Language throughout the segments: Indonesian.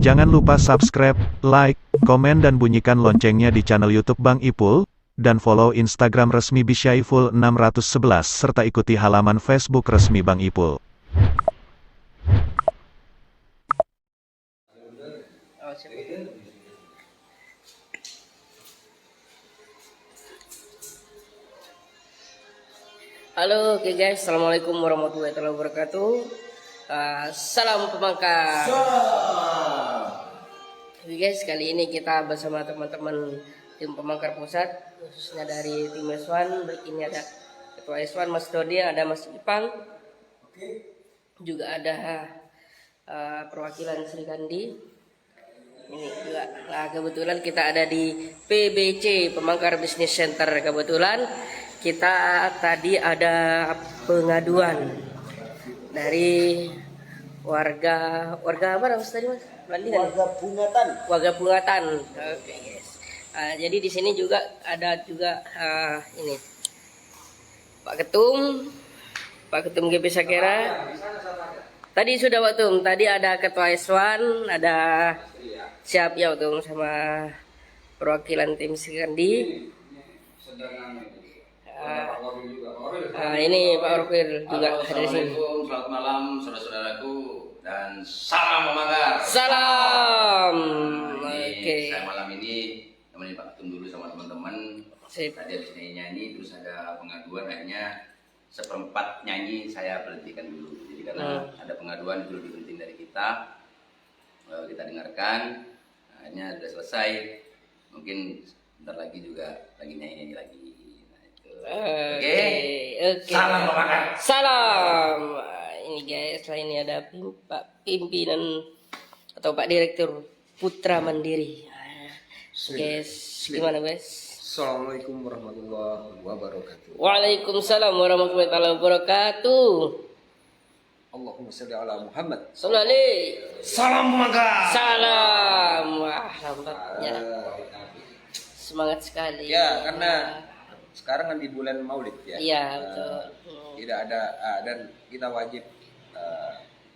Jangan lupa subscribe, like, komen dan bunyikan loncengnya di channel YouTube Bang Ipul, dan follow Instagram resmi Bisyaiful 611 serta ikuti halaman Facebook resmi Bang Ipul. Halo, oke guys, assalamualaikum warahmatullahi wabarakatuh. Salam pemangkas. Oke guys, kali ini kita bersama teman-teman tim pemangkar pusat, khususnya dari tim S1. Ini ada ketua S1 Mas Dodi, ada Mas Ipang, juga ada perwakilan Sri Kandi. Ini juga, nah kebetulan kita ada di PBC Pemangkar Business Center. Kebetulan kita tadi ada pengaduan dari warga apa Mas tadi Mas? Warga Bungatan. Warga Bungatan. Oke guys. Jadi di sini juga ada juga ini Pak Ketum GP Sakera. Tadi sudah Pak Ketum, tadi ada Ketua S1, ada siap ya Pak Ketum sama perwakilan tim Sikandi. Ini Pak Orfil juga ada di sini. Selamat malam saudara-saudaraku dan salam pemangkar. Salam. Oke. Saya malam ini temenin Pak Ketum dulu sama teman-teman. Sip. Tadi habis nyanyi terus ada pengaduan, akhirnya seperempat nyanyi saya berhentikan dulu. Jadi karena ada pengaduan dulu diberhentiin dari kita, kita dengarkan. Akhirnya sudah selesai. Mungkin bentar lagi juga lagi nyanyi lagi. Oke. Salam pemangkar. Salam. Ini guys, ini ada Pak Pimpinan atau Pak Direktur Putra Mandiri. Guys, gimana guys? Assalamualaikum warahmatullahi wabarakatuh. Waalaikumsalam warahmatullahi wabarakatuh. Allahumma sholli ala Muhammad. Sallallahu Salam pemangkar. Salam. Wah, nampaknya semangat sekali. Ya, karena sekarang kan di bulan Maulid ya. Iya, betul. Tidak ada dan kita wajib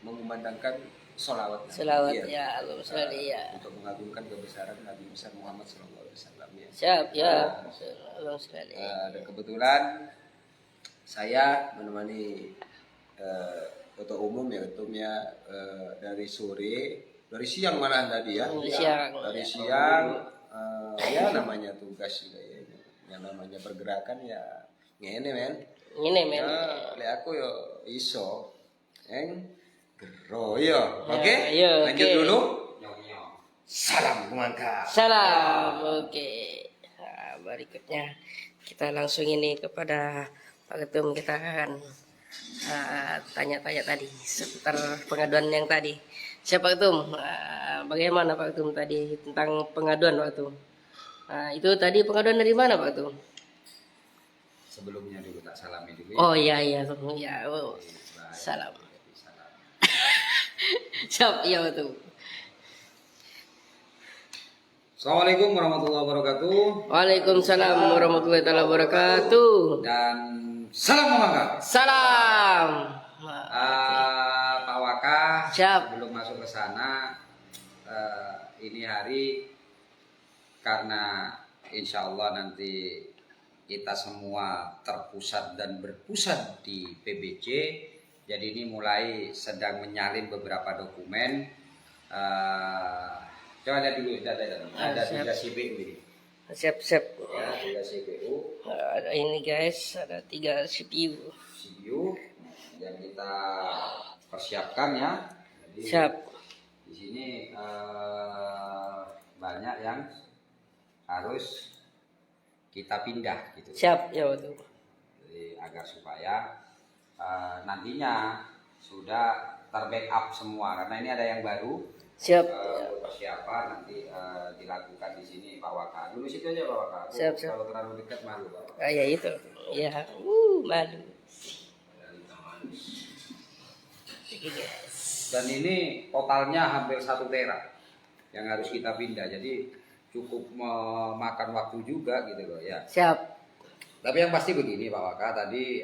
mengumandangkan sholawat. Selawat Iya. ya, Allahumma sholli ya. Untuk mengagungkan kebesaran Nabi besar Muhammad SAW ya. Siap ya. Allahumma sholli. Dan kebetulan saya menemani ketua umum ya, ketumnya dari siang malah tadi ya. Dari siang ya namanya tugas juga ya. Yang namanya pergerakan ya ngene men. Ini men. Oleh aku yo iso gero yo. Oke? Ayo, Lanjut oke. dulu. Salam pemangkar. Salam. Oke. Nah, berikutnya kita langsung ini kepada Pak Ketum, kita akan tanya-tanya tadi seputar pengaduan yang tadi. Siapa Ketum? Bagaimana Pak Ketum tadi tentang pengaduan Pak Ketum? Nah, itu tadi pengaduan dari mana Pak Ketum? Sebelumnya dulu tak salami dulu. Oh iya iya ya. Oh. Salam. Siap ya Pak Ketum. Assalamualaikum warahmatullahi wabarakatuh. Waalaikumsalam warahmatullahi wabarakatuh. Dan salam pemangkar. Salam. Pak Waka, Siap. sebelum masuk ke sana, ini hari karena insya Allah nanti kita semua terpusat dan berpusat di PBC, jadi ini mulai sedang menyalin beberapa dokumen. Coba lihat dulu, ada 3 CPU ini. Siap. Ya, 3 CPU. Ada ini guys, ada 3 CPU. CPU yang kita persiapkan ya. Jadi, Siap. di sini banyak yang harus kita pindah gitu. Siap ya betul. Jadi agar supaya nantinya sudah terbackup semua karena ini ada yang baru. Siap. Persiapan nanti dilakukan di sini Pak Waka. Dulu situ aja Pak Waka. Siap. Kalau terlalu dekat malu Pak Waka. Ya itu. Ya. Malu. Oke guys. Dan ini totalnya hampir 1 tera yang harus kita pindah. Jadi cukup memakan waktu juga gitu loh ya. Siap. Tapi yang pasti begini Pak Waka, tadi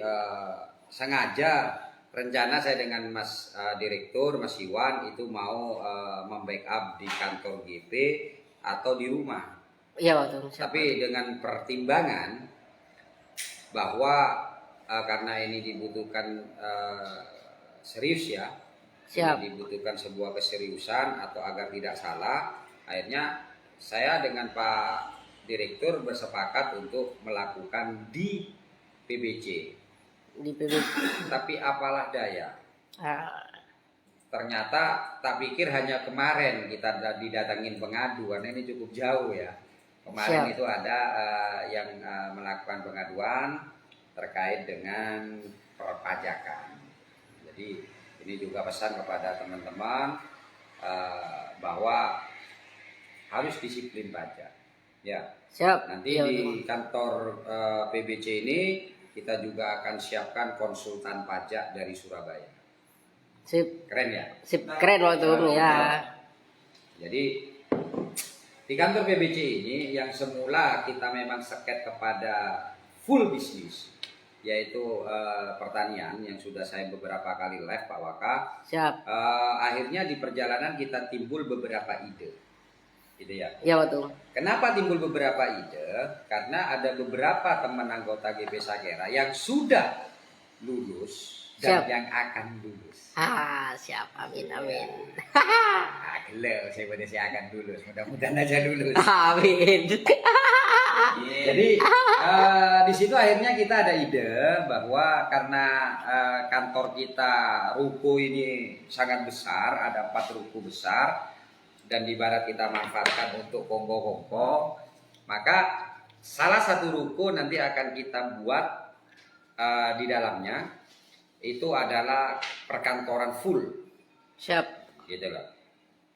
sengaja rencana saya dengan Mas Direktur, Mas Iwan itu mau membackup di kantor GP atau di rumah. Iya betul. Siap. Tapi dengan pertimbangan bahwa karena ini dibutuhkan serius ya, Siap. ini dibutuhkan sebuah keseriusan atau agar tidak salah, akhirnya saya dengan Pak Direktur bersepakat untuk melakukan di PBC. Di PB. Tapi apalah daya, Ah, ternyata tak pikir hanya kemarin kita didatangin pengaduan, ini cukup jauh ya. Kemarin Siap. itu ada yang melakukan pengaduan terkait dengan perpajakan. Jadi ini juga pesan kepada teman-teman bahwa harus disiplin pajak. Ya, siap. nanti Iya, di betul. kantor PBC ini kita juga akan siapkan konsultan pajak dari Surabaya. Sip. Keren ya? Sip keren waktu ya. Jadi di kantor PBC ini yang semula kita memang seket kepada full bisnis, yaitu pertanian yang sudah saya beberapa kali live Pak Waka. Siap. Akhirnya di perjalanan kita timbul beberapa ide, gitu ya. Iya betul. Kenapa timbul beberapa ide? Karena ada beberapa teman anggota GP Sagera yang sudah lulus dan Siap. yang akan lulus. Siap. Amin amin. Gelo, saya akan lulus. Mudah-mudahan aja lulus. Amin. Jadi di situ akhirnya kita ada ide bahwa karena kantor kita ruko ini sangat besar, ada 4 ruko besar, dan di barat kita manfaatkan untuk kongko-kongko, maka salah satu ruko nanti akan kita buat di dalamnya itu adalah perkantoran full, Siap. gitu loh.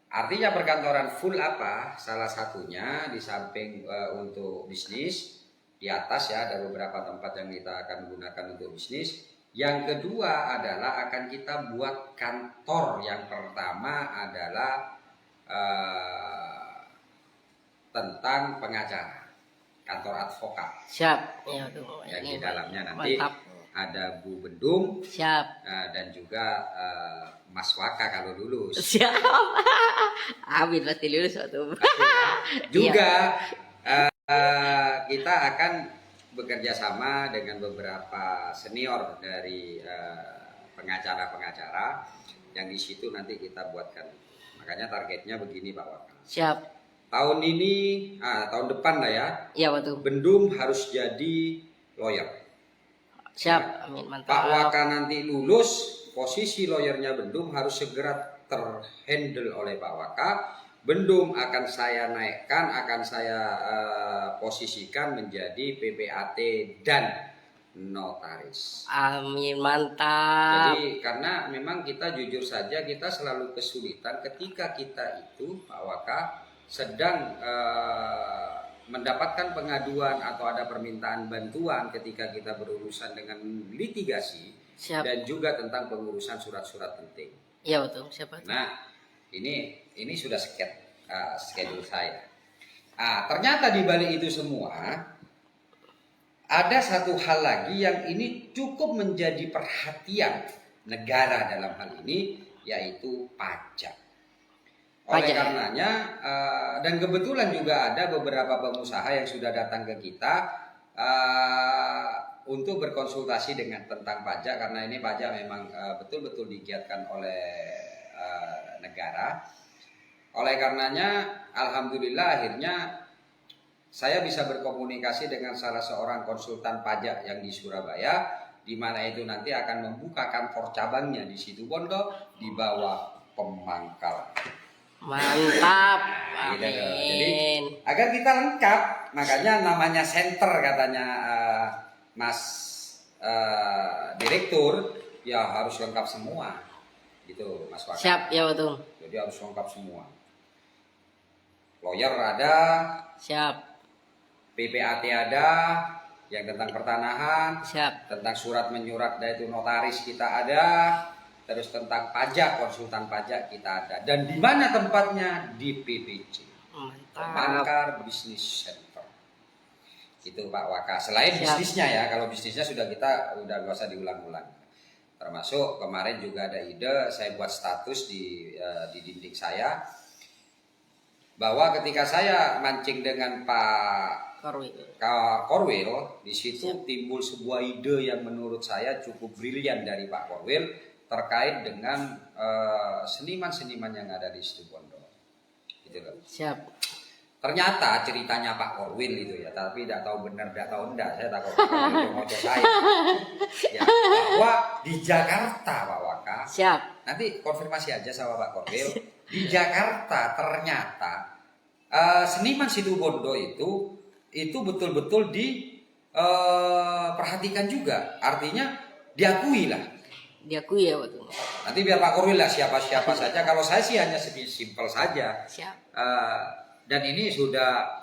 Artinya perkantoran full apa? Salah satunya di samping untuk bisnis, di atas ya ada beberapa tempat yang kita akan gunakan untuk bisnis. Yang kedua adalah akan kita buat kantor. Yang pertama adalah tentang pengacara, kantor advokat. Siap. Iya betul. Yang Ini di dalamnya nanti mantap. ada Bu Bendung Siap. dan juga Mas Waka kalau lulus. Siap. Amin pasti lulus waktu. Juga kita akan bekerja sama dengan beberapa senior dari pengacara-pengacara yang di situ nanti kita buatkan. Makanya targetnya begini Pak Waka. Siap. Tahun ini, tahun depan lah ya, Iya betul. Bendung harus jadi lawyer. Siap. Amin mantap. Pak Waka nanti lulus, posisi lawyernya Bendung harus segera terhandle oleh Pak Waka. Bendung akan saya naikkan, akan saya posisikan menjadi PPAT dan notaris. Amin mantap. Jadi karena memang kita jujur saja kita selalu kesulitan ketika kita itu Pak Waka sedang mendapatkan pengaduan atau ada permintaan bantuan ketika kita berurusan dengan litigasi. Siap. Dan juga tentang pengurusan surat-surat penting. Iya betul. Siapa? Nah, ini sudah schedule saya. Ternyata di balik itu semua ada satu hal lagi yang ini cukup menjadi perhatian negara dalam hal ini, yaitu pajak. Oleh karenanya, dan kebetulan juga ada beberapa pengusaha yang sudah datang ke kita untuk berkonsultasi dengan tentang pajak, karena ini pajak memang betul-betul digiatkan oleh negara. Oleh karenanya, alhamdulillah akhirnya saya bisa berkomunikasi dengan salah seorang konsultan pajak yang di Surabaya, di mana itu nanti akan membuka kantor cabangnya di Situbondo di bawah Pemangkalan. Mantap. Gitu. Jadi Amin. agar kita lengkap, makanya namanya center katanya Mas Direktur, ya harus lengkap semua, gitu Mas Waka. Siap. Ya betul. Jadi harus lengkap semua. Lawyer ada, Siap. PPAT ada, yang tentang pertanahan, Siap. tentang surat menyurat yaitu notaris kita ada, terus tentang pajak, konsultan pajak kita ada. Dan di mana tempatnya? Di PBC, Mantap. Pemangkar Business Center. Itu Pak Waka. Selain Siap. bisnisnya ya, kalau bisnisnya sudah kita udah gak usah diulang-ulang. Termasuk kemarin juga ada ide, saya buat status di dinding saya bahwa ketika saya mancing dengan Pak Korwil, di situ timbul sebuah ide yang menurut saya cukup brilian dari Pak Korwil terkait dengan seniman-seniman yang ada di Situbondo. Gitu loh. Siap. Ternyata ceritanya Pak Korwil itu ya, tapi tidak tahu benar, tidak tahu enggak, saya takut mau saya. Ya, bahwa di Jakarta Pak Waka, Siap. nanti konfirmasi aja sama Pak Korwil, di Jakarta ternyata seniman Situbondo itu betul-betul diperhatikan juga, artinya diakui lah. Diakui ya waktu. Nanti biar Pak Korwil lah siapa-siapa saja. Kalau saya sih hanya simpel saja. Siap. Dan ini sudah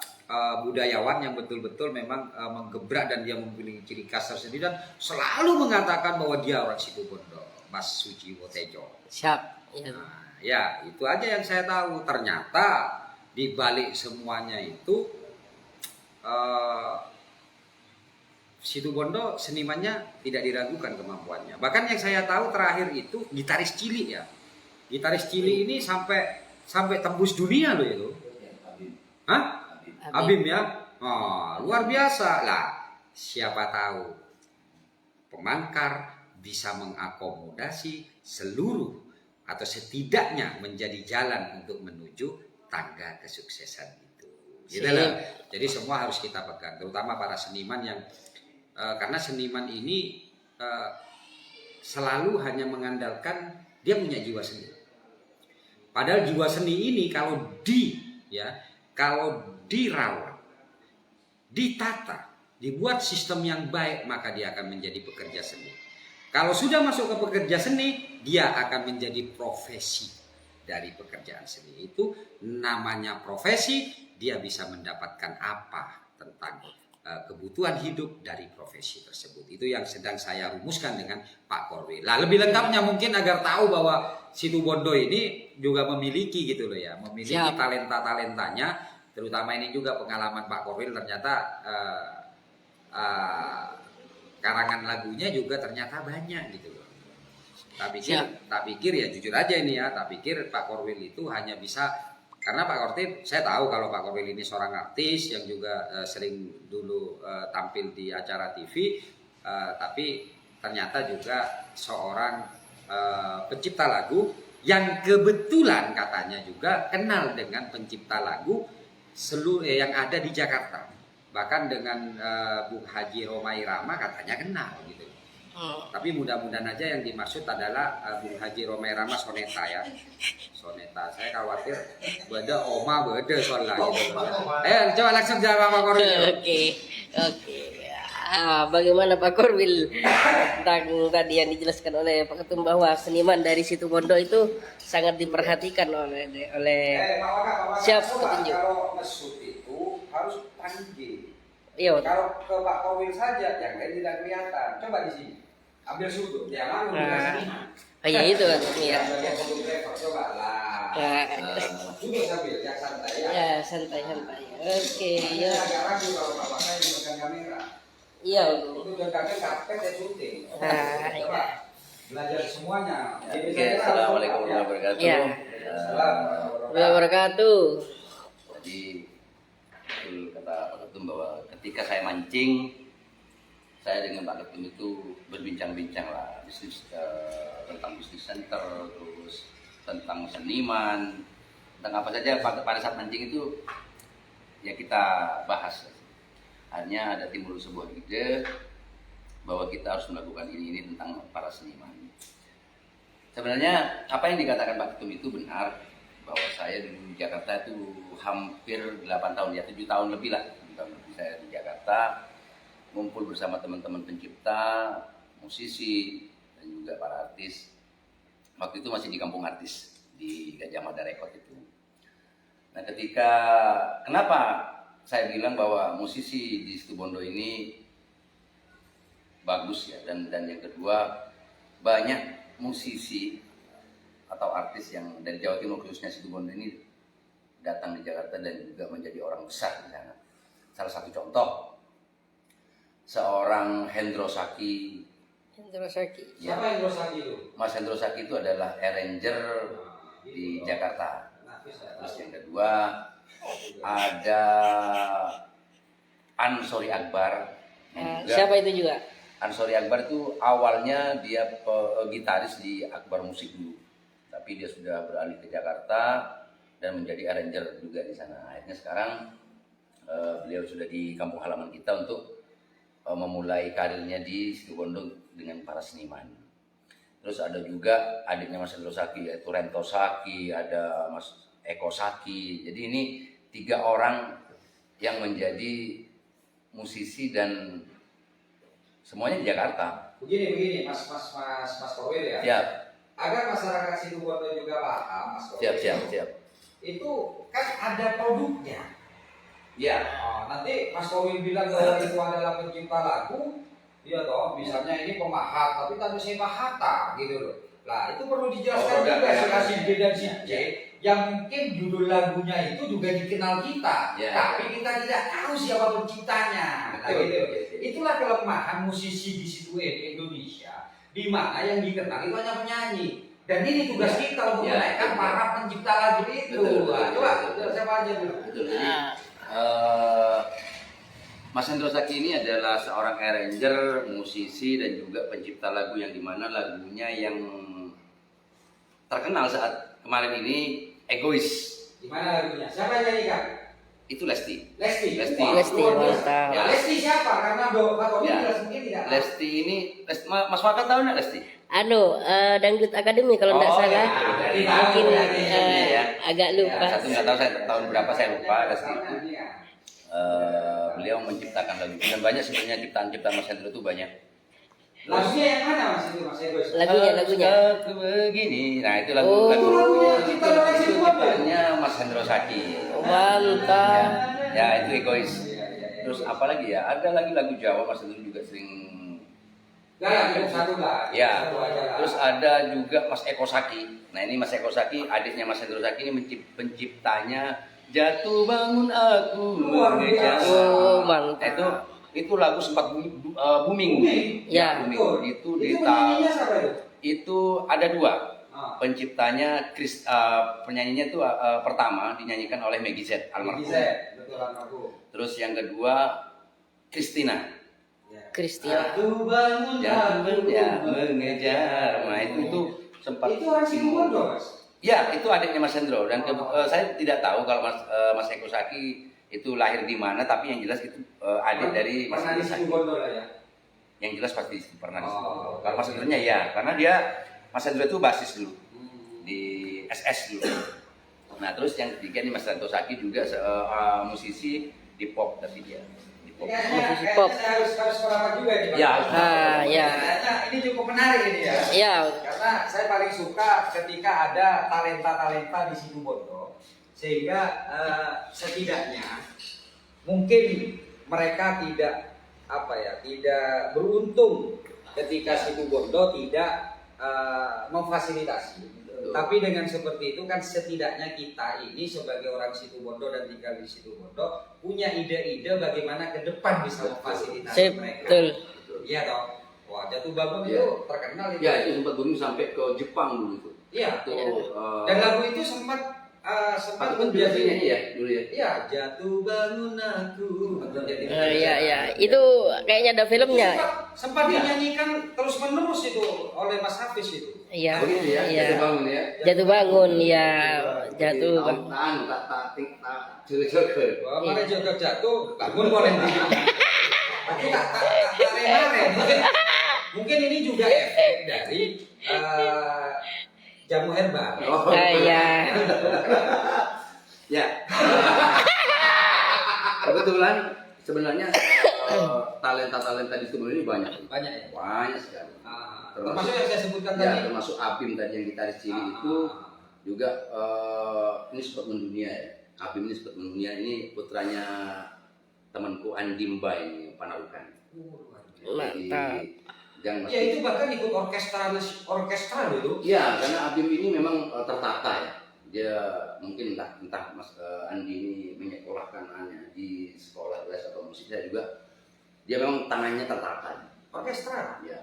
budayawan yang betul-betul memang menggebrak dan dia memiliki ciri khas tersendiri dan selalu mengatakan bahwa dia orang Situbondo, Mas Sujiwo Tejo. Siap. Ya. Nah, ya itu aja yang saya tahu. Ternyata di balik semuanya itu Situbondo senimannya tidak diragukan kemampuannya. Bahkan yang saya tahu terakhir itu gitaris cilik ya. Gitaris cilik ini sampai tembus dunia loh itu. Hah? Abim ya? Oh, luar biasa lah. Siapa tahu Pemangkar bisa mengakomodasi seluruh atau setidaknya menjadi jalan untuk menuju tangga kesuksesan itu. Gitu loh. Jadi semua harus kita pegang, terutama para seniman yang karena seniman ini selalu hanya mengandalkan dia punya jiwa seni. Padahal jiwa seni ini kalau dirawat, ditata, dibuat sistem yang baik, maka dia akan menjadi pekerja seni. Kalau sudah masuk ke pekerja seni, dia akan menjadi profesi dari pekerjaan seni. Itu namanya profesi, dia bisa mendapatkan apa tentang kebutuhan hidup dari profesi tersebut. Itu yang sedang saya rumuskan dengan Pak Korwil. Lah lebih lengkapnya mungkin agar tahu bahwa Situbondo ini juga memiliki gitu loh ya, memiliki talenta-talentanya, terutama ini juga pengalaman Pak Korwil ternyata karangan lagunya juga ternyata banyak gitu loh. Tak pikir ya jujur aja ini ya, tak pikir Pak Korwil itu hanya bisa, karena Pak Korwil saya tahu kalau Pak Korwil ini seorang artis yang juga sering dulu tampil di acara TV, tapi ternyata juga seorang pencipta lagu yang kebetulan katanya juga kenal dengan pencipta lagu yang ada di Jakarta, bahkan dengan Bung Haji Roma Irama katanya kenal gitu. Tapi mudah-mudahan aja yang dimaksud adalah Bung Haji Roma Irama soneta ya, soneta. Saya khawatir beda oma beda soal lagi gitu. Coba langsung jawab Pak Korwil. Oke. Bagaimana Pak Korwil tentang tadi yang dijelaskan oleh Pak Ketum bahwa seniman dari Situbondo itu sangat diperhatikan oleh siap petunjuk. Kalau nge-shoot itu harus panggil. Iya. Kalau ke Pak Korwil saja yang tidak kelihatan. Coba di sini. Ambil sudut. Jangan ambil seniman. Ya itu kan ya. Coba lah. Duduk sambil yang santai ya. Ya santai. Oke. Ya. Agak ragu kalau Pak Waka yang megang kamera. Iya. Itu jangkauan karpet ya syuting. Coba belajar semuanya. Oke, assalamualaikum warahmatullahi wabarakatuh. Ya. Assalamualaikum Wabarakatuh. Jadi betul kata Pak Ketum bahwa ketika saya mancing, saya dengan Pak Ketum itu berbincang-bincang lah tentang bisnis center, terus tentang seniman, tentang apa saja pada saat mancing itu ya kita bahas. Hanya ada timbul sebuah ide bahwa kita harus melakukan ini tentang para seniman. Sebenarnya apa yang dikatakan Pak Ketum itu benar, bahwa saya di Jakarta itu hampir 8 tahun, ya 7 tahun lebih lah, 7 tahun lebih saya di Jakarta, ngumpul bersama teman-teman pencipta, musisi, dan juga para artis. Waktu itu masih di Kampung Artis, di Gajah Mada Record itu. Nah kenapa saya bilang bahwa musisi di Situbondo ini bagus ya, dan yang kedua banyak musisi atau artis yang dari Jawa Timur khususnya Situbondo ini datang di Jakarta dan juga menjadi orang besar di sana. Salah satu contoh seorang Hendro Saki Hendro Saki. Ya. Siapa yang Rosaki itu? Mas Hendro Saki itu adalah arranger di Jakarta. Terus yang kedua ada Ansori Akbar. yang juga- Siapa itu juga? Ansori Akbar itu awalnya dia gitaris di Akbar Musik dulu, tapi dia sudah beralih ke Jakarta dan menjadi arranger juga di sana. Akhirnya sekarang beliau sudah di kampung halaman kita untuk memulai karirnya di Situbondo dengan para seniman. Terus ada juga adiknya Mas Hendro Saki, yaitu Rento Saki, ada Mas Eko Saki. Jadi ini 3 orang yang menjadi musisi dan semuanya di Jakarta. Begini, Mas Korwil ya. Siap, Agar masyarakat Situbondo juga paham, Mas Korwil. siap. Itu kan ada produknya. Ya, Nanti Mas Korwil bilang bahwa itu adalah pencipta lagu, iya toh, misalnya ini pemahat, tapi tanpa sewa hata gitu loh. Nah itu perlu dijelaskan juga si B dan si C, yang mungkin judul lagunya itu juga dikenal kita, tapi kita tidak tahu siapa penciptanya. Nah, gitu. Itulah kelemahan musisi di situ Indonesia, di mana yang dikenal itu hanya penyanyi. Dan ini tugas kita untuk menaikkan para pencipta lagu itu. Coba siapa aja dulu. betul. Jadi Mas Hendro Saki ini adalah seorang arranger, musisi dan juga pencipta lagu yang dimana lagunya yang terkenal saat kemarin ini Egois. Gimana lagunya? Siapa yang nyanyikan? Itu Lesti. Lesti. Mantap. Ya, Lesti siapa? Karena Pak Tommy Ya. jelas mungkin tidak tahu. Lesti ini, Mas Waka tahu nggak Lesti? Dangdut Akademi kalau tidak salah. Mungkin agak lupa. Satu nggak tahu saya tahun berapa saya lupa. Lesti itu beliau menciptakan lagu dan banyak sebenarnya ciptaan-ciptaan Mas Hendro itu banyak. Lagunya yang mana Mas itu Mas Egois? Lagunya. Aku begini. Nah itu lagu Oh. Lagunya kita orang itu Situbondo. ciptaannya Mas Hendro Saki. Mantap. Ya itu Egois. Terus apalagi ya? Ada lagi lagu Jawa Mas Hendro juga sering. Lah, cukup satu lah. Ya. Satu aja lah. Terus ada juga Mas Eko Saki. Nah ini Mas Eko Saki, adiknya Mas Hendro Saki ini penciptanya Jatuh Bangun Aku Luar Mengejar. biasa. Oh, mantap. Itu lagu sempat booming. Ya. Booming. Itu di penyanyinya siapa itu? itu ada 2. Ah. Penciptanya penyanyinya itu pertama dinyanyikan oleh Meggy Z almarhum. Betul almarhum. Terus yang kedua Christina. Kristina. Jatuh bangun Jatuh ya mengejar. Nah itu sempat. Itu orang Situbondo Mas. Ya itu adiknya Mas Hendro dan saya tidak tahu kalau Mas Eko Saki itu lahir di mana, tapi yang jelas itu adik dari Mas Pernah di Hendro Saki. Situbondo lah ya. Yang jelas pasti pernah di situ. Oh. Kalau Mas Hendro-nya ya, karena dia Mas Hendro itu basis dulu di SS dulu. Nah terus yang ketiga nih Mas Hendro Saki juga musisi di pop tapi dia di pop. Kayaknya Pop. saya harus merapat juga nih Pak. Ya. Ya. Kayaknya ini cukup menarik ini ya. Ya. Karena saya paling suka ketika ada talenta-talenta di Situbondo, sehingga setidaknya mungkin mereka tidak tidak beruntung ketika Situbondo tidak memfasilitasi. Tapi dengan seperti itu kan setidaknya kita ini sebagai orang Situbondo dan tinggal di Situbondo punya ide-ide bagaimana ke depan bisa memfasilitasi mereka. Betul. Iya toh. Wah, Jatuh Bangun Ya. itu terkenal itu. Ya itu sempat booming sampai ke Jepang dulu itu. Iya. Itu, Dan lagu itu sempat Pak pun juga nyanyi ya dulu ya. Iya, Jatuh Bangun Aku. Jadi Ya. Itu kayaknya ada filmnya. Sempat dinyanyikan terus menerus itu oleh Mas Hafiz itu. Iya. Oh gitu ya. Iya. Jatuh bangun ya. Jatuh bangun ya. Jatuh bangun. Tak jaga. Wah, mari jaga jatuh, bangun boleh tapi tak rem-rem. Mungkin ini juga efek dari jamu herbal. Ya. Ya. Kebetulan sebenarnya talenta-talenta di Situbondo ini banyak. Banyak ya. Banyak sekali. Termasuk yang saya sebutkan Ya, tadi. termasuk Abim tadi yang gitaris Cili itu juga ini sempat mendunia ya. Abim ini sempat mendunia, ini putranya temanku Andimba ini Panarukan. Mantap. Yang Ya itu bahkan ikut orkestra loh itu. Iya, karena Abim ini memang tertata ya. Dia mungkin entah Mas Andi ini menyekolahkan anaknya di sekolah les atau musik, saya juga dia memang tangannya tertata. orkestra. Ya.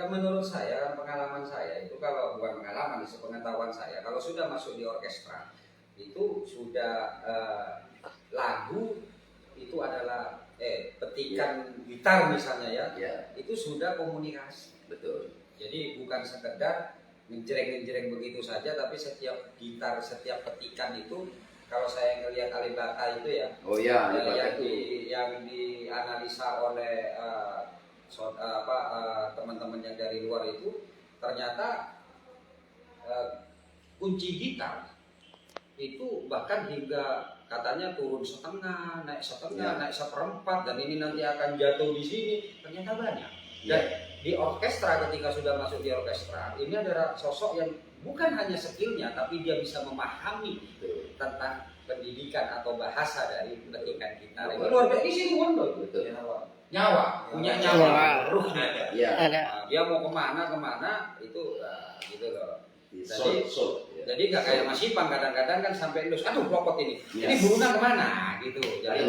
Menurut saya, pengalaman saya itu, kalau bukan pengalaman, sepengetahuan saya, kalau sudah masuk di orkestra itu sudah lagu itu adalah petikan gitar misalnya ya, itu sudah komunikasi. Betul. Jadi bukan sekedar ngejreng begitu saja, tapi setiap gitar, setiap petikan itu, kalau saya ngelihat Alibata itu ya, Oh ya, yang dianalisa oleh teman-teman yang dari luar itu, ternyata kunci gitar itu bahkan hingga katanya turun setengah, naik setengah, naik seperempat, dan ini nanti akan jatuh di sini, ternyata banyak. Dan di orkestra, ketika sudah masuk di orkestra, ini adalah sosok yang bukan hanya skillnya, tapi dia bisa memahami tentang pendidikan atau bahasa dari petikan gitar. Ini luar biasa, isi Wondo. Betul. Nyawa, punya nyawa, ruh. Ada. Dia mau kemana itu gitu loh. Jadi nggak kayak Mas Ipang, kadang-kadang kan sampai lulus, aduh klopot ini burunan kemana gitu. Jadi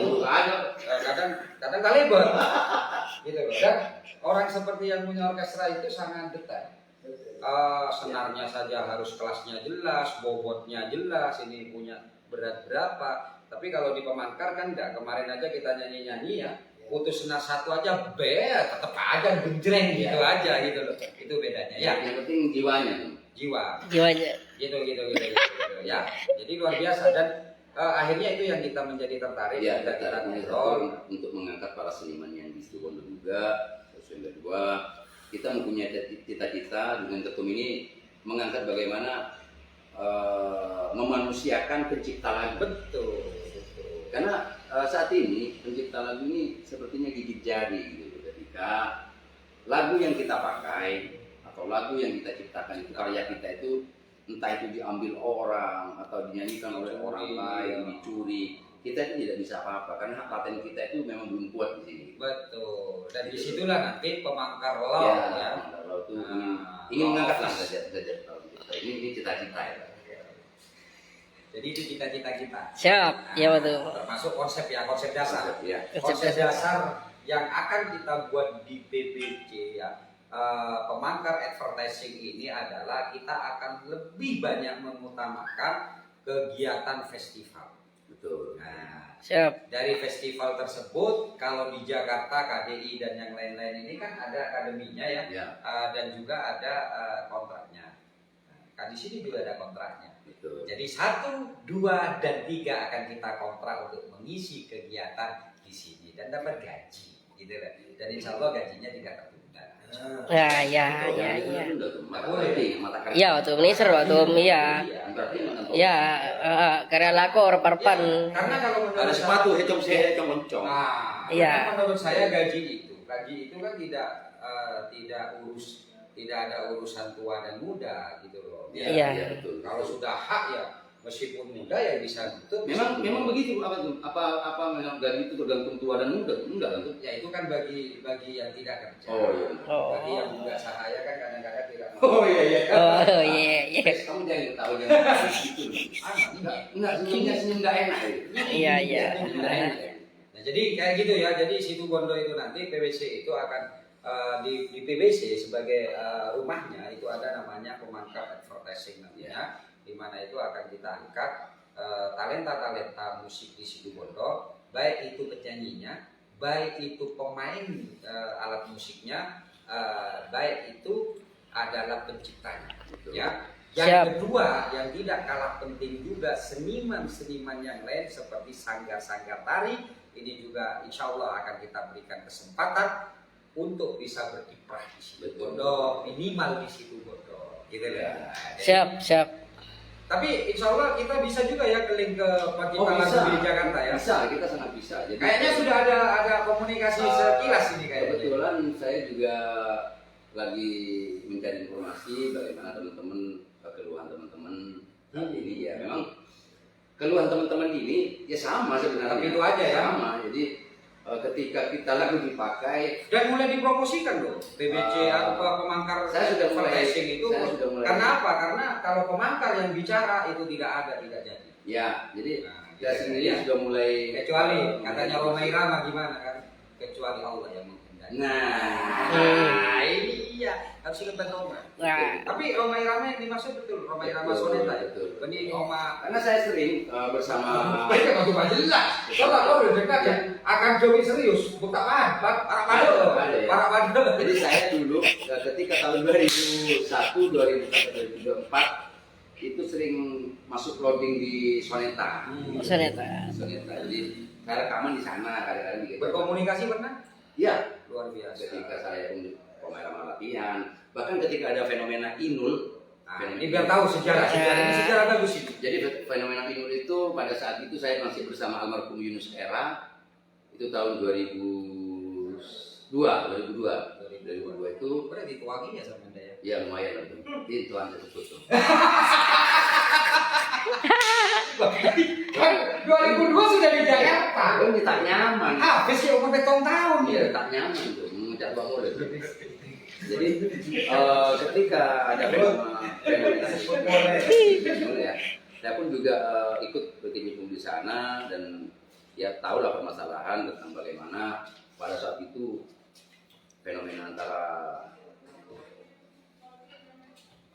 kadang kaliber gitu loh. Dan orang seperti yang punya orkestra itu sangat detail. Senarnya saja harus kelasnya jelas, bobotnya jelas, ini punya berat berapa. Tapi kalau di Pemangkar kan enggak. Kemarin aja kita nyanyi ya, putus senar satu aja B, tetap aja genjreng gitu aja gitu loh. Itu bedanya ya. Yang penting jiwanya. Jiwanya. Gitu ya. Jadi luar biasa, dan akhirnya itu yang kita menjadi tertarik. Ya, kita ngobrol untuk mengangkat para seniman yang di Situbondo juga. Terus yang kedua, kita mempunyai cita-cita dengan ketum ini mengangkat bagaimana memanusiakan pencipta lagu. Betul. Karena saat ini pencipta lagu ini sepertinya gigit jari gitu. Ketika lagu yang kita pakai atau lagu yang kita ciptakan itu, karya kita itu, entah itu diambil orang atau dinyanyikan oleh orang lain, dicuri, kita itu tidak bisa apa-apa karena hak paten kita itu memang belum kuat di sini. Betul. Dan disitulah nanti Pemangkar Law ya. Pemangkar Law itu ingin mengangkat derajat ini cita-cita ya. Jadi itu cita-cita kita. Siap, ya betul. Termasuk konsep dasar. Konsep Dasar yang akan kita buat di PBC ya. Pemangkar Advertising ini adalah kita akan lebih banyak mengutamakan kegiatan festival. Betul. Nah, Siap. dari festival tersebut, kalau di Jakarta KDI dan yang lain-lain ini kan ada akademinya ya. Dan juga ada kontraknya. Nah, di sini juga ada kontraknya. Betul. Jadi 1, 2, dan 3 akan kita kontrak untuk mengisi kegiatan di sini dan dapat gaji, gitu lah. Dan insya Allah gajinya tidak tertunda. Ya. Ya, waktu ini seru waktu ya. Ya, karena lakor parpan. Karena kalau menurut ada sepatu hecong loncong. Iya. Menurut saya gaji itu kan tidak ada urusan tua dan muda gitu loh. Iya. Betul. Kalau sudah hak ya, meskipun muda ya bisa nutup. Memang begitu apa memang gaji itu tergantung tua dan muda, enggak kan? Ya itu kan bagi yang tidak kerja. Oh iya. Bagi yang juga sahaya kan kadang-kadang tidak. Oh iya. Kamu jangan tahu gitu. Senyum enggak enak. Iya. Nah, jadi kayak gitu ya. Jadi Situbondo itu nanti PBC itu akan di PBC sebagai rumahnya itu ada namanya Pemangkar Advertising namanya, di mana itu akan kita angkat talenta-talenta musik di Situbondo, baik itu penyanyinya, baik itu pemain alat musiknya, baik itu adalah penciptanya. Ya. Yang kedua, yang tidak kalah penting juga, seniman-seniman yang lain seperti sanggar-sanggar tari, ini juga insya Allah akan kita berikan kesempatan untuk bisa berkiprah di Situbondo, minimal di Situbondo, gitu ya. Siap. Tapi insya Allah kita bisa juga ya keliling ke Pacitan lagu di Jakarta ya. Bisa, kita sangat bisa. Jadi, kayaknya sudah ada komunikasi sekilas ini kayaknya. Kebetulan saya juga lagi mencari informasi bagaimana keluhan teman-teman saat ini ya. Memang keluhan teman-teman ini ya sama sebenarnya. Tapi itu aja ya. Sama. Jadi ketika kita lagu dipakai dan mulai dipromosikan loh PBC atau Pemangkar Advertising itu. Karena apa? Karena kalau Pemangkar yang bicara itu tidak jadi. Ya, jadi saya sendiri sudah mulai. Kecuali katanya Roma Irama gimana kan? Kecuali Allah yang menghendaki. Nah, ini iya harus ingat Bang Roma. Nah. Tapi Roma Irama yang dimaksud betul, Roma Irama Soneta. Betul. Ini Roma. Karena saya sering bersama Mereka nggak cuma jelas. Kalau udah dekat ya akan jauh serius. Bukan para pada. Jadi saya dulu ketika tahun 2001, 2004 itu sering masuk loading di Soneta. Soneta. Jadi saya rekaman di sana kadang-kadang di Berkomunikasi pernah? Iya, Luar biasa. ketika saya untuk pemain latihan, bahkan ketika ada fenomena Inul. Ini biar tahu sejarah ini sejarah bagus ini. Jadi fenomena Inul itu pada saat itu saya masih bersama almarhum Yunus Era, itu tahun 2002 itu. Berarti tuangi ya sama Anda ya? Ya lumayan lah itu. Itu Anda sebut tuh. Kan 2002 sudah di Jakarta. Belum tak nyaman. Habis ya umur bertahun-tahun Iya, tak nyaman tuh mengejar bangor itu. Jadi ketika ada fenomena ya, saya pun juga ikut berkecimpung di sana dan ya tahulah permasalahan tentang bagaimana pada saat itu fenomena antara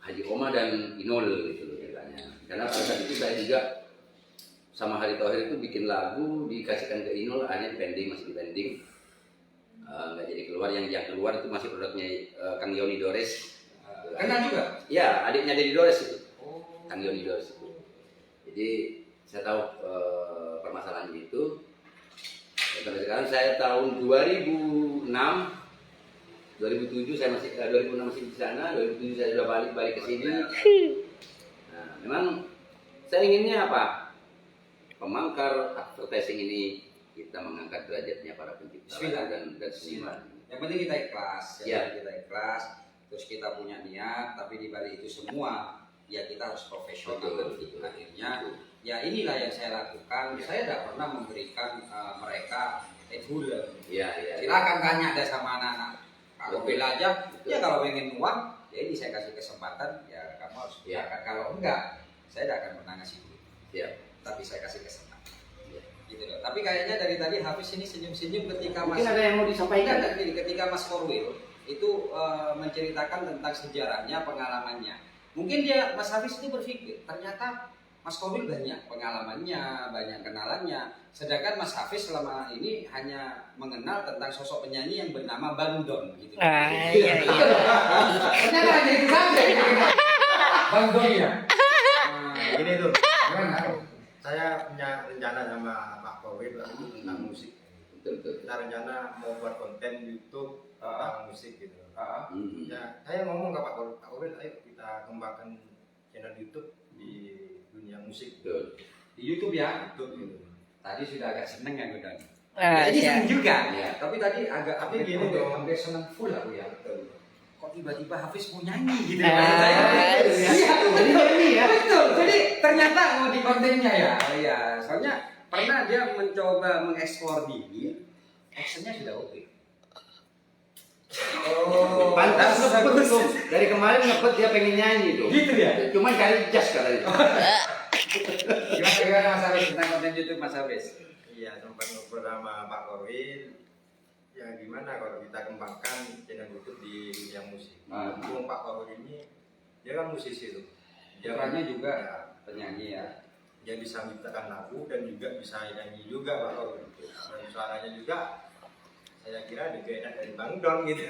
Haji Oma dan Inul gitu loh ceritanya. Karena pada saat itu saya juga sama Hari Thohir itu bikin lagu dikasihkan ke Inul, akhirnya masih di pending, nggak jadi keluar. Yang keluar itu masih produknya Kang Yoni Dores. Kenal juga? Ya, adiknya Dedi Dores itu. Kang Yoni Dores itu. Jadi saya tahu permasalahannya itu. Sampai sekarang saya tahun 2006, 2007 saya masih 2006 masih di sana, 2007 saya sudah balik ke sini. Nah, memang saya inginnya apa? Pemangkar advertising ini kita mengangkat derajatnya para pencipta dan seniman. Yang penting kita ikhlas, Ya. Kita ikhlas, terus kita punya niat, tapi di balik itu semua ya kita harus profesional. Betul. Akhirnya ya inilah yang saya lakukan. Saya tidak pernah memberikan mereka hulen. Iya. Silakan tanya deh sama anak-anak. Kalau Betul. bela aja, Betul. ya kalau pengen uang, ya ini saya kasih kesempatan, ya kamu harus Ya. gunakan. Kalau enggak, saya tidak akan pernah ngasih duit. Iya. Tapi saya kasih kesempatan. Ya. Gitu loh. Tapi kayaknya dari tadi Hafiz ini senyum-senyum ketika Mungkin ada yang mau disampaikan? Enggak, ketika Mas Korwil itu menceritakan tentang sejarahnya, pengalamannya. Mungkin Mas Hafiz itu berpikir ternyata Mas Korwil banyak pengalamannya, banyak kenalannya. Sedangkan Mas Hafiz selama ini hanya mengenal tentang sosok penyanyi yang bernama Bang Don gitu. Iya. Ternyata hanya itu saja yang dikenal. Bang Don ya. Gini tuh, Gimana? saya punya rencana sama Pak Korwil itu tentang musik. Betul. Kita rencana mau buat konten YouTube tentang musik gitu. Ya, saya ngomong ke Pak Korwil, ayo kita kembangkan channel YouTube di dunia musik. Betul. Di YouTube ya. YouTube gitu. Tadi sudah agak seneng ya Don. Ah, Jadi siap. seneng juga. Iya. Tapi tadi agak Tapi gini tuh, hampir seneng full aku ya. Kok tiba-tiba Hafiz mau nyanyi gitu Ah, maksud saya. iya. Iya, jadi nyanyi ya. Betul. Jadi ternyata mau di kontennya ya. Iya, soalnya pernah dia mencoba mengeksplor diri, actionnya sudah oke. Oh, Pantas ngebet tuh. Dari kemarin ngebet dia pengen nyanyi tuh. Gitu ya. Cuma cari jas katanya. Gimana Mas Hafiz tentang konten YouTube Mas Hafiz? Iya, sempat ngobrol sama Pak Korwil. Ya gimana kalau kita kembangkan channel YouTube di dunia musik. Mumpung Pak Korwil ini dia kan musisi tuh. Dia Perannya kan juga ya, penyanyi ya. dia bisa menciptakan lagu dan juga bisa nyanyi juga Pak Korwil. Dan suaranya juga saya kira lebih enak dari Bang Don gitu.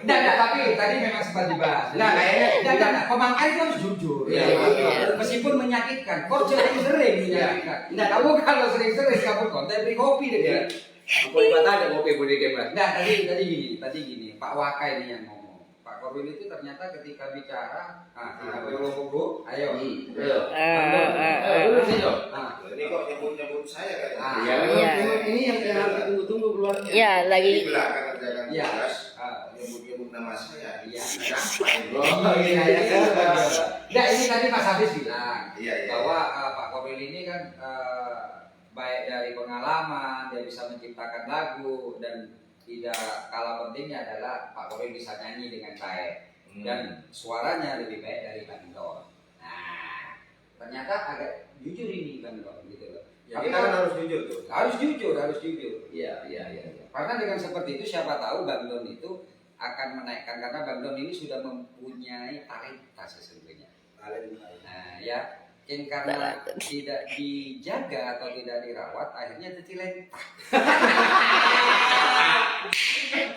Enggak, tapi tadi memang sempat dibahas. Enggak, kayaknya Enggak, pemangkai itu harus jujur. Iya, Ya, iya. meskipun menyakitkan. Kok sering menyakitkan? Nah, kamu kalau sering-sering kamu konten beli kopi deh. Iya. Aku di mata ada kopi budi kemas. Enggak, tadi gini, Pak Waka ini yang ngomong. Pak Korwil itu ternyata ketika bicara, ayo. Ayo. Ah. Dulu sih dong. Ini kok nyebut saya kayaknya. Ya, Iya. memang ini yang harus ditunggu-tunggu keluarnya. Ya, lagi. Di belakang kerjakan Iya. tugas, nyebut-nyebut nama saya. Iya. Apa ini? iya. Enggak, ini tadi Mas Hafiz bilang Iya. bahwa Pak Korwil ini kan baik dari pengalaman, dia bisa menciptakan lagu dan tidak kalah pentingnya adalah Pak Korwil bisa nyanyi dengan baik dan suaranya lebih baik dari Bang Don. Nah, ternyata agak jujur ini Bang Don gitu loh. Ya, kita kan harus jujur tuh. Harus jujur. Iya. Karena dengan seperti itu siapa tahu Bang Don itu akan menaikkan, karena Bang Don ini sudah mempunyai talenta sesungguhnya. Nah, ya. Mungkin karena tidak dijaga atau tidak dirawat, akhirnya jadi lenta.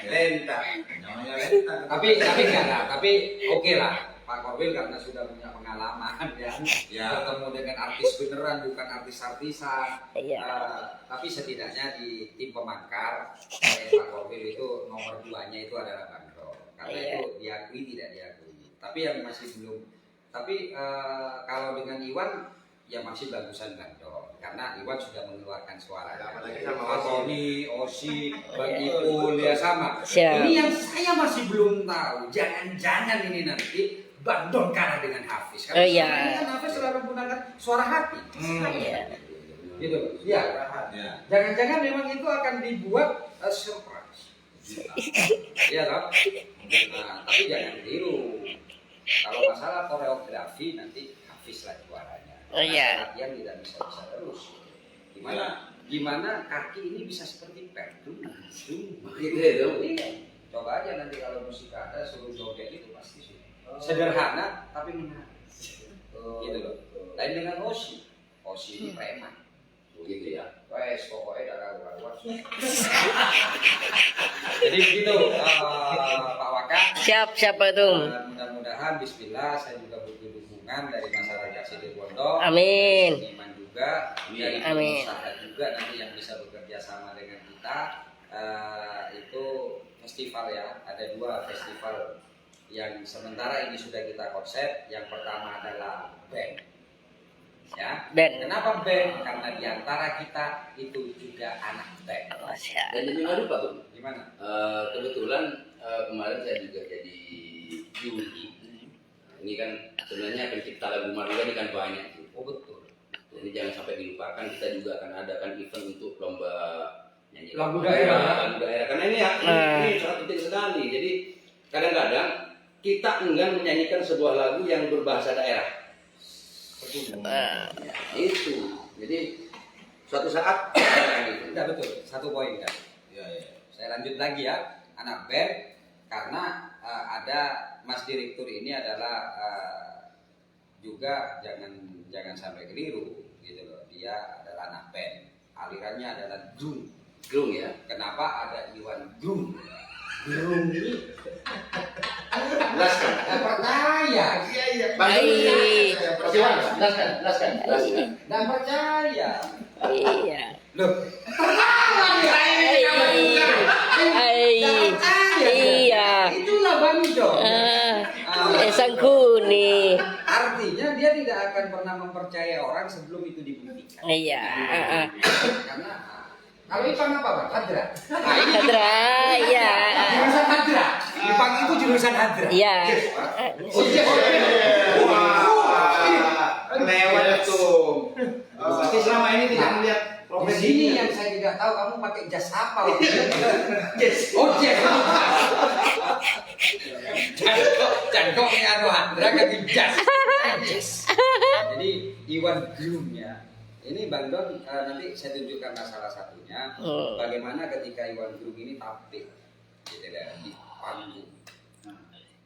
Lenta. Namanya lenta. Tapi enggak lah. Tapi oke lah. Pak Korwil karena sudah punya pengalaman ya bertemu dengan artis beneran bukan artis-artisan. Iya. Tapi setidaknya di tim pemangkar Pak Korwil itu nomor 2-nya itu adalah Bang Don. Karena itu diakui tidak diakui. Tapi yang masih belum. Tapi kalau dengan Iwan ya masih bagusan Bang Don. Karena Iwan sudah mengeluarkan suara. Apalagi sama Pak Tony, Osi, Bang Ipul ya sama. Siap. Ini yang saya masih belum tahu. Jangan-jangan ini nanti Bang Don kalah dengan Hafiz. Karena selama ini kan Hafiz selalu menggunakan suara hati. Iya. Gitu. Ya. Jangan-jangan memang itu akan dibuat surprise. Iya toh? Nah, tapi jangan tiru. Kalau masalah koreografi nanti Hafiz lah juaranya. Latihan tidak bisa terus. Gimana kaki ini bisa seperti perdum? Gitu. Coba aja nanti kalau musik ada suruh joget itu pasti sih. Sederhana tapi menarik. Gitu loh. Lain dengan Osi. Osi ini preman. Gitu ya. Wes pokoknya darah luar. Jadi begitu Pak Waka. Siap, siapa itu? Mudah-mudahan Bismillah saya juga butuh dukungan dari masyarakat Situbondo. Amin. Iman juga dari Amin. pengusaha juga nanti yang bisa bekerja sama dengan kita. Itu festival ya, ada 2 festival yang sementara ini sudah kita konsep. Yang pertama adalah band. Ya. Band. Kenapa band? Karena diantara kita itu juga anak band. Oh, siap. Dan ini lupa tuh. Gimana? Kebetulan kemarin saya juga jadi juri. Ini kan sebenarnya pencipta lagu Madura ini kan banyak sih. Oh betul. Jadi jangan sampai dilupakan, kita juga akan adakan event untuk lomba nyanyi Lagu daerah. Lagu daerah. Karena ini sangat penting sekali. Jadi kadang-kadang kita enggan menyanyikan sebuah lagu yang berbahasa daerah. Itu. Jadi suatu saat Tidak betul. Satu poin kan. Ya. Saya lanjut lagi ya, anak band karena ada Mas Direktur ini adalah juga jangan sampai keliru gitu loh. Dia adalah anak band. Alirannya adalah drum. Grung ya. Kenapa ada Iwan Drum? Drum ini Jelaskan. percaya. Jelaskan. Nggak percaya. Iya. Loh, tertawa nih. Iya. Itulah Bang Don. Sang Kuni. Artinya dia tidak akan pernah mempercayai orang sebelum itu dibuktikan. Iya. Karena kalau Ipang apa Bang? Hadra. Hadra, iya. Jurusan Hadra. Ipang itu jurusan Hadra. Iya. Lewat tuh. Pasti selama ini tidak melihat Di profesi sini ini. yang saya tidak tahu kamu pakai jas apa waktu itu. Oh jas. Jangkok ini anu Hadra kaki jas. Jadi Iwan Groom-nya. Ini Bang Don nanti saya tunjukkan salah satunya bagaimana ketika Iwan Groom ini tampil gitu ya, di panggung.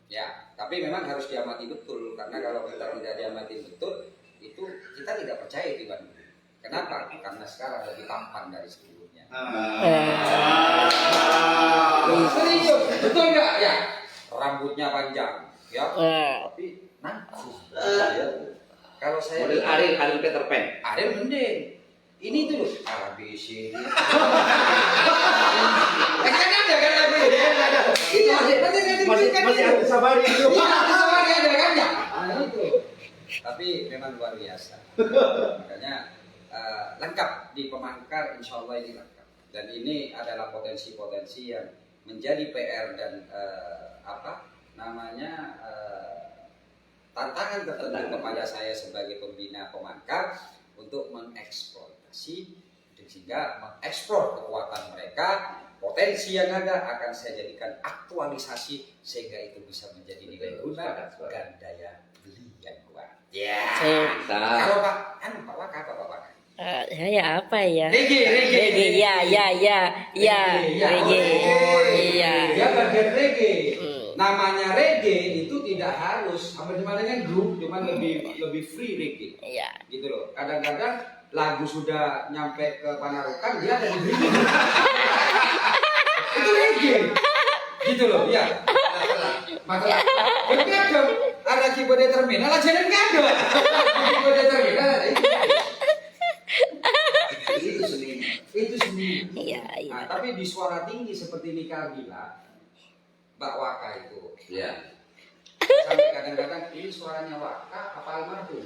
Ya, tapi memang harus diamati betul karena kalau kita tidak diamati betul itu kita tidak percaya itu Iwan Groom. Kenapa? Karena sekarang lebih tampan dari sebelumnya. Serius, betul nggak ya? Rambutnya panjang, ya. Tapi nanti kalau saya Model Ariel Peter Pan. ada mending. Ini tuh ABC. Itu masih ada sabari itu. Tapi memang luar biasa. Makanya lengkap di Pemangkar, insya Allah ini lengkap. Dan ini adalah potensi-potensi yang menjadi PR dan tantangan tertentu kepada saya sebagai pembina Pemangkar untuk mengeksploitasi sehingga mengeksplor kekuatan mereka, potensi yang ada akan saya jadikan aktualisasi sehingga itu bisa menjadi nilai guna dan daya beli yang kuat. Ya. Kalau Pak Waka apa Pak Waka? Saya apa ya? Reggae. Ya, reggae. Iya. Dia bagian reggae. Namanya reggae itu tidak harus sama dengan grup, cuma lebih free reggae. Iya. Gitu loh. Kadang-kadang lagu sudah nyampe ke Panarukan, dia ada di sini. Itu reggae. Gitu loh, ya. Maka betul ada keyboard terminal aja dan nggak ada. Keyboard terminal ada itu seni. Itu seni. Iya. Nah, tapi di suara tinggi seperti Nika bilang, Mbak Waka itu. Ya. Sampai kadang-kadang ini suaranya Waka apa almarhum?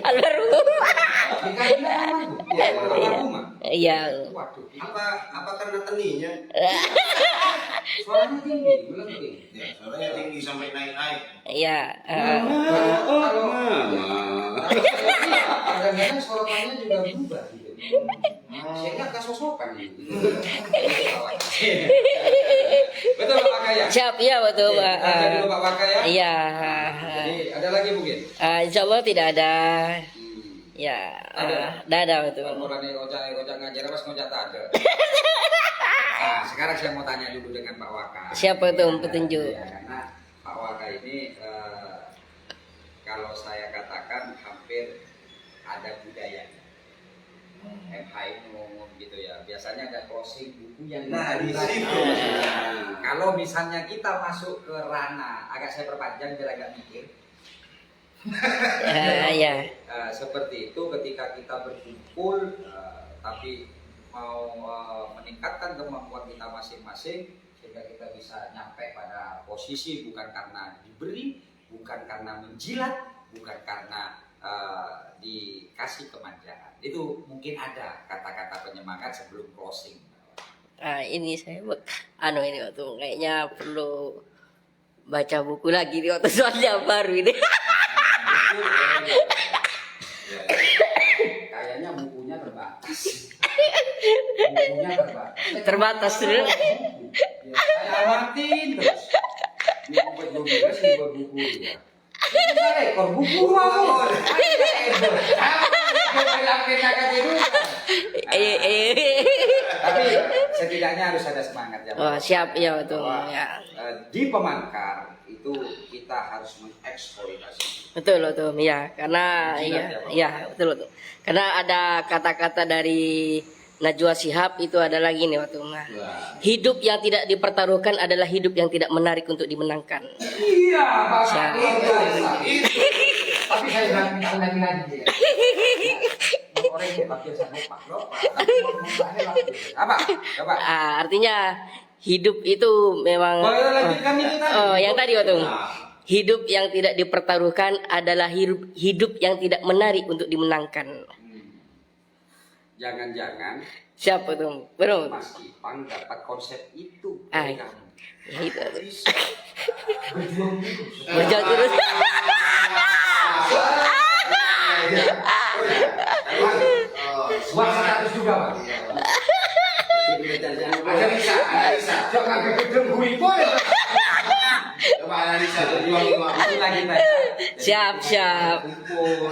Almarhum. Nika bilang almarhum. Ya, almarhum. Iya. Waduh, Apa karena teninya? suaranya tinggi, melengking. Ya, suaranya tinggi sampai naik-naik. Iya. Kalau kadang-kadang suaranya juga berubah gitu. Sehingga kesosokan gitu. Betul Pak Wakaya? Siap, ya betul, Pak. Ada dulu Pak Wakaya. Iya. Jadi ada lagi mungkin? Insya Allah tidak ada. Ya, ada betul. Orang ini ngocak ngajar pas ngocak tak ada. Nah, sekarang saya mau tanya dulu dengan Pak Waka. Siapa itu petunjuk? Ya, karena Pak Waka ini kalau saya katakan hampir ada budayanya. MH ini ngomong gitu ya. Biasanya ada closing buku yang Di situ. kalau misalnya kita masuk ke ranah, agak saya perpanjang biar agak mikir. Ya. Seperti itu ketika kita berkumpul, tapi mau meningkatkan kemampuan kita masing-masing sehingga kita bisa nyampe pada posisi bukan karena diberi, bukan karena menjilat, bukan karena dikasih kemanjaan. Itu mungkin ada kata-kata penyemangat sebelum closing. Ini saya ini waktu kayaknya perlu baca buku lagi nih waktu soalnya baru ini. Kayaknya bukunya terbatas. Terbatas dulu. Saya amatin terus. Buku buku ya. Ekor buku mau. Tapi setidaknya harus ada semangat ya. Oh, siap ya betul Bahwa, ya. Di Pemangkar itu kita harus mengeksploitasi. Betul ya, karena Jilat ya betul. Karena ada kata-kata dari Najwa Shihab itu adalah gini waktu hidup yang tidak dipertaruhkan adalah hidup yang tidak menarik untuk dimenangkan. Iya, Pak. Siap. Tapi saya bilang lagi. Orang yang pakai sama Pak Lopa. Apa? Coba. Artinya hidup itu memang Boleh lanjutkan ini tadi. yang tadi waktu hidup yang tidak dipertaruhkan adalah hidup yang tidak menarik untuk dimenangkan. Jangan-jangan Siapa tuh? Bro. Mas Ipang dapat konsep itu Ya dari kamu. itu. Berjuang terus. Berjuang terus. Buat status juga, Pak. Ada bisa. Coba gedung gue pun. Coba analisa berjuang itu apa? Itu lagi Siap. kumpul.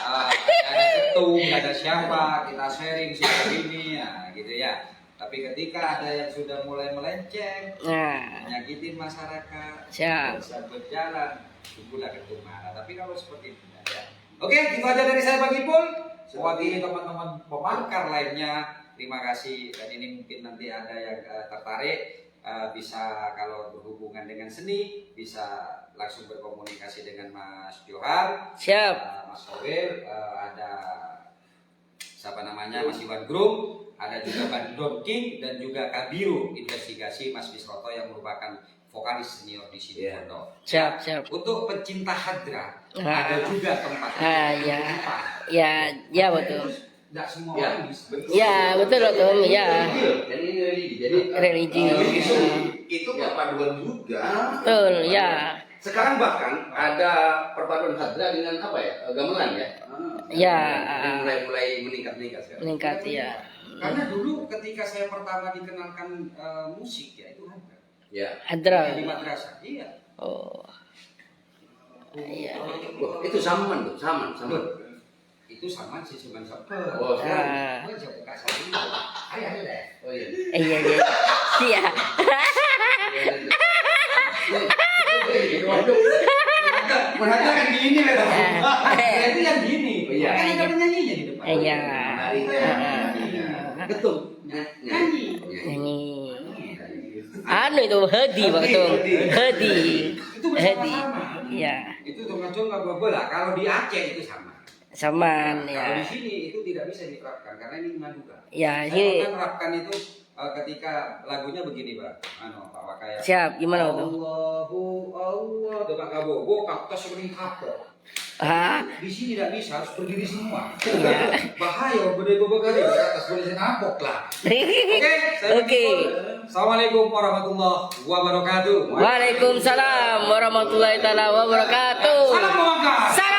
Ada ketum, ada siapa, kita sharing seperti ini, ya, gitu ya. Tapi ketika ada yang sudah mulai melenceng, Nah, menyakitin masyarakat, siap. bisa berjalan, tunggulah ketum mana. Tapi kalau seperti itu, ya. Oke, itu aja dari saya Bang Ipul. Mewakili teman-teman pemangkar lainnya, terima kasih. Dan ini mungkin nanti ada yang tertarik, bisa kalau berhubungan dengan seni, bisa langsung berkomunikasi dengan Mas Johar. Siap. Mas Sower, ada siapa namanya Mas Iwan Group, ada juga Bandon King dan juga Kabiru Investigasi Mas Bisroto yang merupakan vokalis senior di sini. Siap. Untuk pecinta hadra ada juga tempat. Ya betul. Tidak semua orang bisa. Ya betul ya. Jadi ini religi. Jadi Religi. itu perpaduan juga. Betul ya. Sekarang bahkan ada perpaduan hadra dengan apa ya? Gamelan ya. Ya. Mulai meningkat sekarang. Meningkat ya. Karena dulu ketika saya pertama dikenalkan musik ya itu hadra. Ya. Hadra. Di madrasah. Iya. Oh. Iya. Wah, itu zaman. Itu itu sama si Suman Sepe. Oh, Gue coba kasih ini. Ayo deh. Oh iya. Iya. Iya. Mereka kan gini lah. Itu yang gini. Oh, iya. Kan ada penyanyinya di depan. Iya. Betul. Nyanyi. Ini anu itu Hedi waktu Hedi. Itu bersama-sama. Hedi. Iya. Itu termasuk nggak boleh lah. Kalau di Aceh itu sama. Saman Kalau ya. di sini itu tidak bisa diterapkan karena ini Madura. Ya, Saya ini pernah terapkan itu ketika lagunya begini, Pak. Pak Wakaya. siap gimana tuh? Allahu Allah, tuh Pak Kabogo, Pak kita sering kapok. Ah, Di sini tidak bisa, harus berdiri semua. iya. Bahaya, berdiri beberapa kali ke atas boleh napok lah. Oke, saya Oke. begitu. Assalamualaikum warahmatullahi wabarakatuh. Waalaikumsalam warahmatullahi taala wabarakatuh. Salam Mawakar. Salam